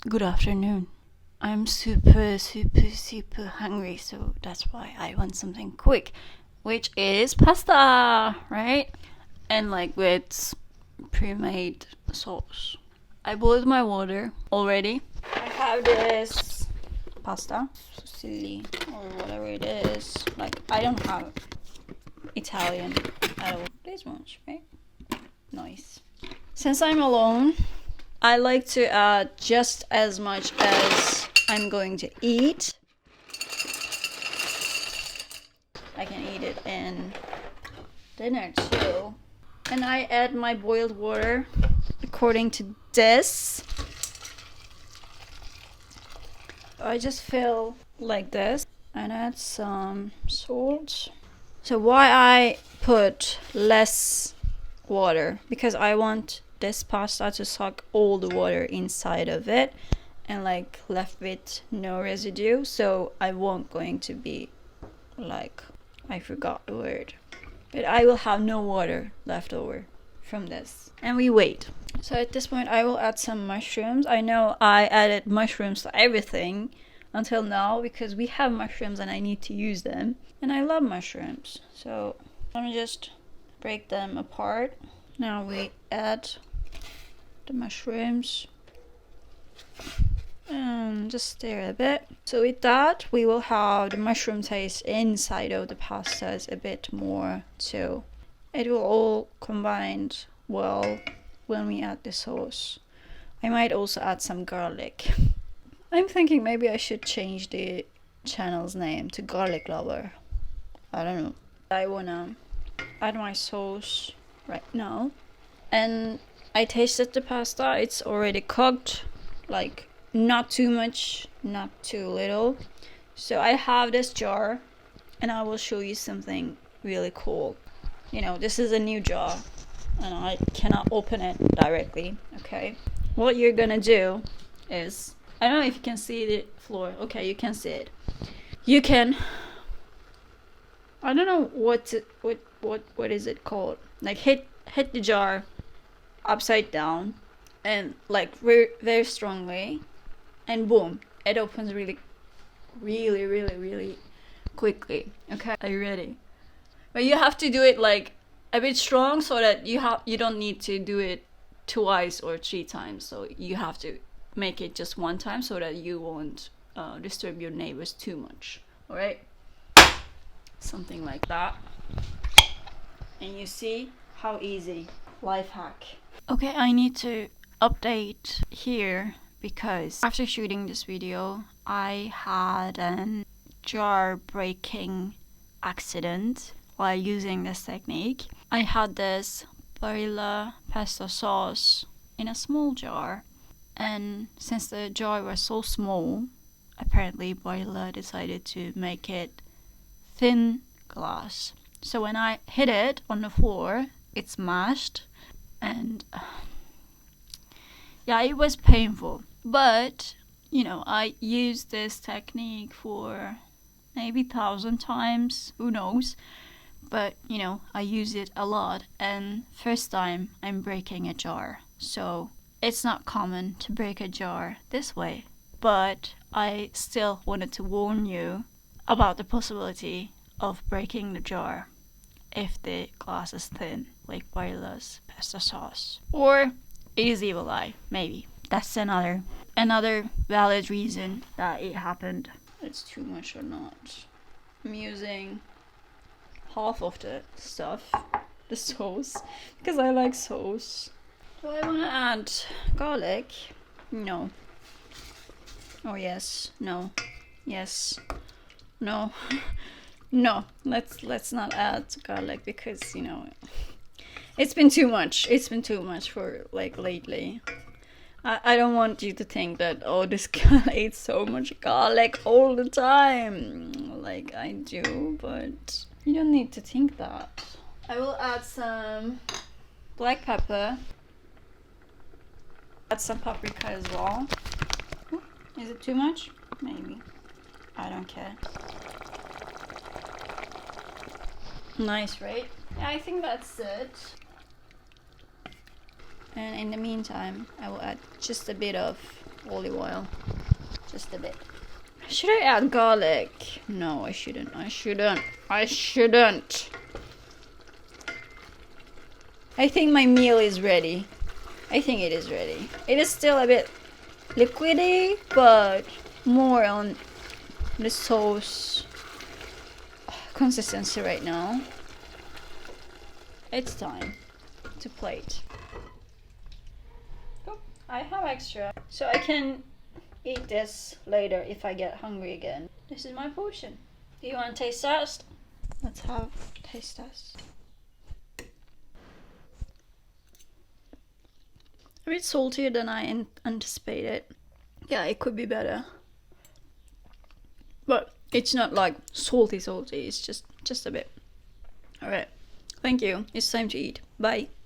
Good afternoon. I'm super hungry, so that's why I want something quick, which is pasta, right? And like with pre-made sauce. I boiled my water already. I have this pasta, fusilli or whatever it is. Like I don't have Italian at all. This much, right? Nice. Since I'm alone, I like to add just as much as I'm going to eat. I can eat it in dinner too. And I add my boiled water according to this. I just fill like this and add some salt. So why I put less water? Because I want this pasta to suck all the water inside of it and like left with no residue, so I won't going to be like, I forgot the word, but I will have no water left over from this. And we wait. So at this point I will add some mushrooms. I know I added mushrooms to everything until now because we have mushrooms and I need to use them, and I love mushrooms, so let me just break them apart. Now we add the mushrooms and just stir a bit. So with that we will have the mushroom taste inside of the pastas a bit more too. It will all combine well when we add the sauce. I might also add some garlic. I'm thinking maybe I should change the channel's name to Garlic Lover. I don't know. I wanna add my sauce right now. And I tasted the pasta. It's already cooked. Like not too much, not too little. So I have this jar and I will show you something really cool. You know, this is a new jar and I cannot open it directly, okay? What you're gonna do is, I don't know if you can see the floor. Okay, you can see it. You can, I don't know what is it called? Like hit the jar upside down and like very strongly, and boom, it opens really quickly. Okay, are you ready? But you have to do it like a bit strong so that you don't need to do it twice or 3 times. So you have to make it just 1 time so that you won't disturb your neighbors too much. All right, something like that. And you see how easy. Life hack. Okay, I need to update here because after shooting this video I had a jar breaking accident while using this technique. I had this Barilla pesto sauce in a small jar, and since the jar was so small, apparently Barilla decided to make it thin glass. So when I hit it on the floor, it smashed, and yeah, it was painful. But you know, I used this technique for maybe 1,000 times, who knows, but you know, I use it a lot, and first time I'm breaking a jar, so it's not common to break a jar this way. But I still wanted to warn you about the possibility of breaking the jar if the glass is thin, like Barilla's pesto sauce. Or it is evil eye, maybe. That's another valid reason that it happened. It's too much or not. I'm using half of the stuff, the sauce, because I like sauce. Do I want to add garlic? No. Oh yes. No. Yes. No. No. Let's not add garlic because, you know, it's been too much. It's been too much for like lately. I don't want you to think that, oh, this girl ate so much garlic all the time. Like I do, but you don't need to think that. I will add some black pepper. Add some paprika as well. Is it too much? Maybe. I don't care. Nice, right? Yeah, I think that's it. And in the meantime, I will add just a bit of olive oil. Just a bit. Should I add garlic? No, I shouldn't. I think my meal is ready. I think it is ready. It is still a bit liquidy, but more on the sauce consistency right now. It's time to plate. Oh, I have extra, so I can eat this later if I get hungry again. This is my portion. Do you want to taste test? Let's have taste test. A bit saltier than I anticipated. Yeah, it could be better. But it's not like salty, it's just a bit. Alright, thank you. It's time to eat. Bye.